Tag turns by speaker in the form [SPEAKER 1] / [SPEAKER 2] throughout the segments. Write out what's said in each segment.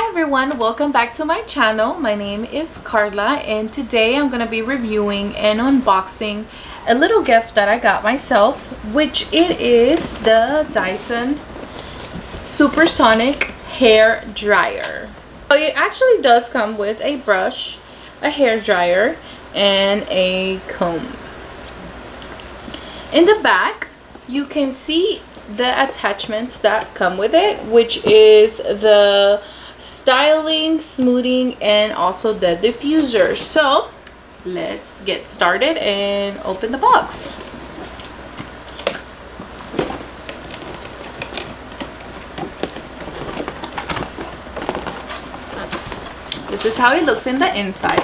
[SPEAKER 1] Hi everyone, welcome back to my channel. My name is Carla and today I'm going to be reviewing and unboxing a little gift that I got myself, which it is the Dyson Supersonic hair dryer. So it actually does come with a brush, a hair dryer, and a comb. In the back you can see the attachments that come with it, which is the styling, smoothing, and also the diffuser. So let's get started and open the box. This is how it looks in the inside.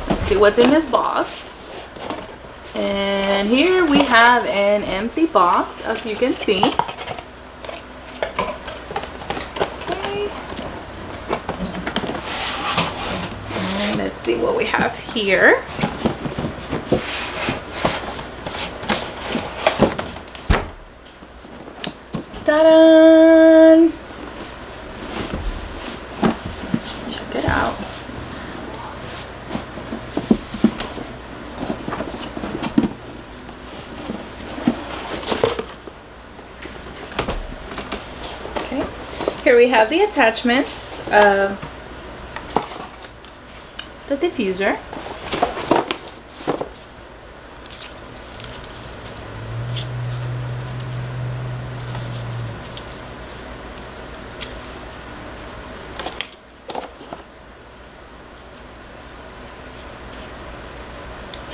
[SPEAKER 1] Let's see what's in this box. And here we have an empty box, as you can see. Okay. And let's see what we have here. Ta-da! Let's check it out. Here we have the attachments, the diffuser,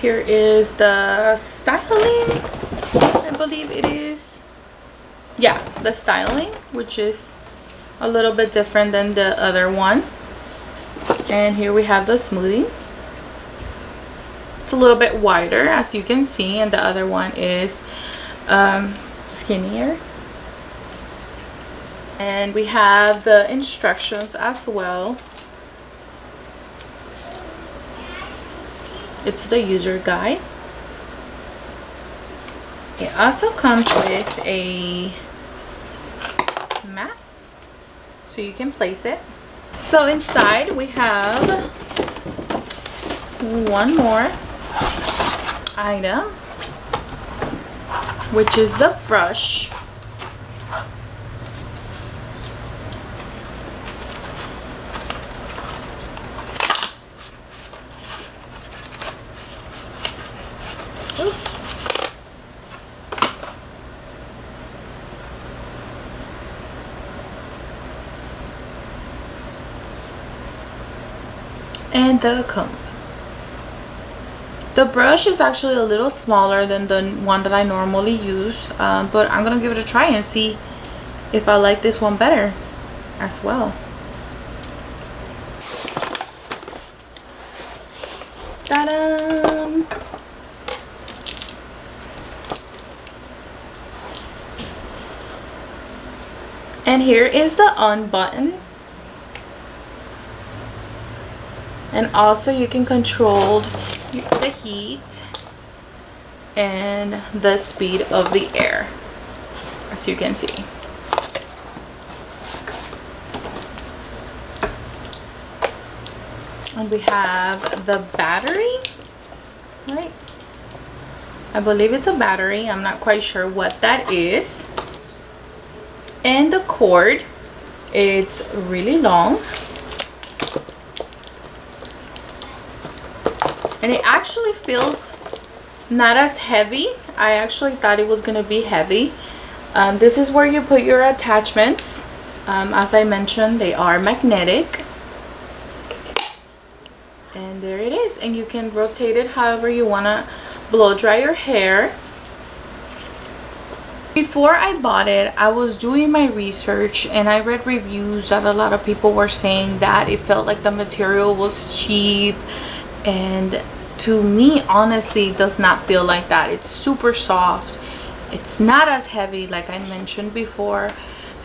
[SPEAKER 1] here is the styling, I believe it is, yeah, the styling, which is a little bit different than the other one. And here we have the smoothing. It's a little bit wider, as you can see, and the other one is skinnier. And we have the instructions as well. It's the user guide. It also comes with a mat, so you can place it. So inside we have one more item, which is a brush. Oops. And the comb. The brush is actually a little smaller than the one that I normally use, but I'm gonna give it a try and see if I like this one better as well. Ta-da! And here is the on button. And also you can control the heat and the speed of the air, as you can see. And we have the battery, right? I believe it's a battery. I'm not quite sure what that is. And the cord, it's really long. And it actually feels not as heavy. I actually thought it was going to be heavy. This is where you put your attachments. As I mentioned, they are magnetic. And there it is. And you can rotate it however you want to blow dry your hair. Before I bought it, I was doing my research and I read reviews that a lot of people were saying that it felt like the material was cheap. And to me, honestly, it does not feel like that. It's super soft. It's not as heavy, like I mentioned before.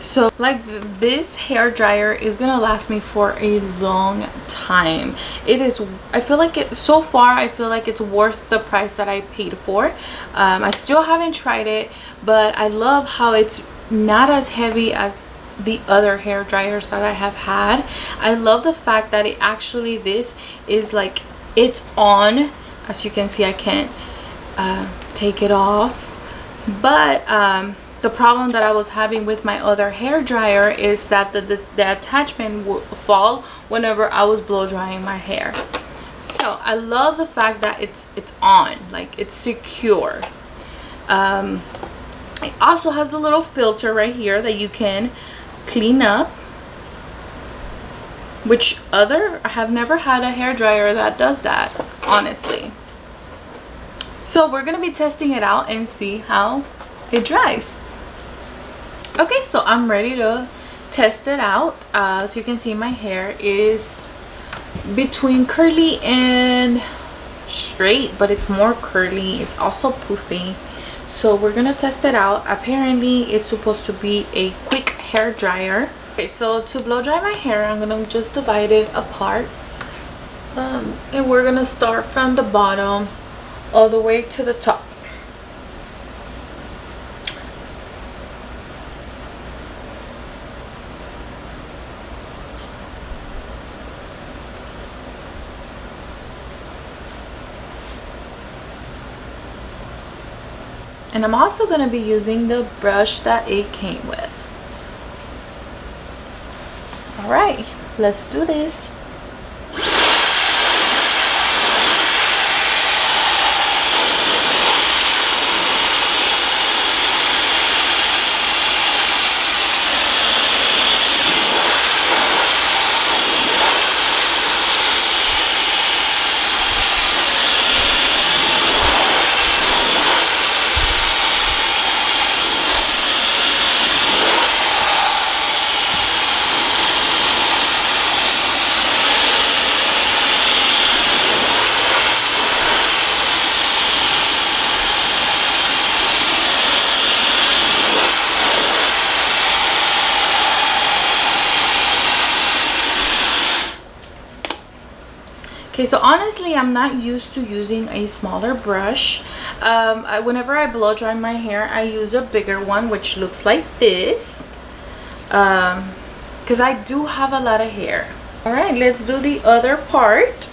[SPEAKER 1] So like this hair dryer is gonna last me for a long time. It is, I feel like it so far, I feel like it's worth the price that I paid for. I still haven't tried it, but I love how it's not as heavy as the other hair dryers that I have had. I love the fact that it actually, this is like, it's on. As you can see, I can't take it off, but the problem that I was having with my other hair dryer is that the attachment would fall whenever I was blow drying my hair. So I love the fact that it's on, like it's secure. It also has a little filter right here that you can clean up, which I have never had a hair dryer that does that, honestly. So we're gonna be testing it out and see how it dries. Okay, so I'm ready to test it out. As you can see, my hair is between curly and straight, but it's more curly. It's also poofy. So we're gonna test it out. Apparently it's supposed to be a quick hair dryer. Okay, so to blow dry my hair, I'm gonna just divide it apart, and we're gonna start from the bottom all the way to the top. And I'm also going to be using the brush that it came with. Alright, let's do this. Okay, so honestly, I'm not used to using a smaller brush. Whenever I blow dry my hair, I use a bigger one, which looks like this, because I do have a lot of hair. All right, let's do the other part.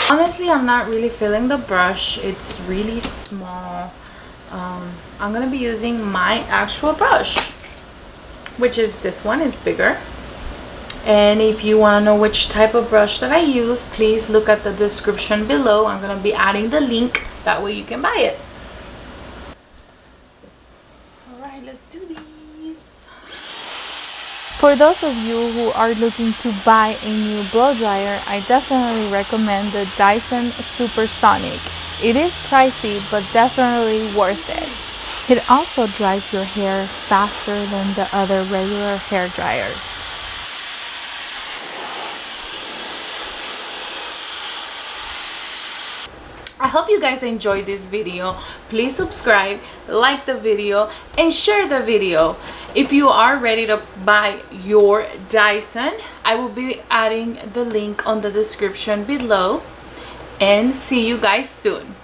[SPEAKER 1] Honestly, I'm not really feeling the brush. It's really small. I'm gonna be using my actual brush, which is this one. It's bigger. And if you want to know which type of brush that I use, please look at the description below. I'm gonna be adding the link, that way you can buy it. Alright, let's do these. For those of you who are looking to buy a new blow dryer, I definitely recommend the Dyson Supersonic. It is pricey, but definitely worth it. It also dries your hair faster than the other regular hair dryers. I hope you guys enjoyed this video. Please subscribe, like the video, and share the video. If you are ready to buy your Dyson, I will be adding the link on the description below. And see you guys soon.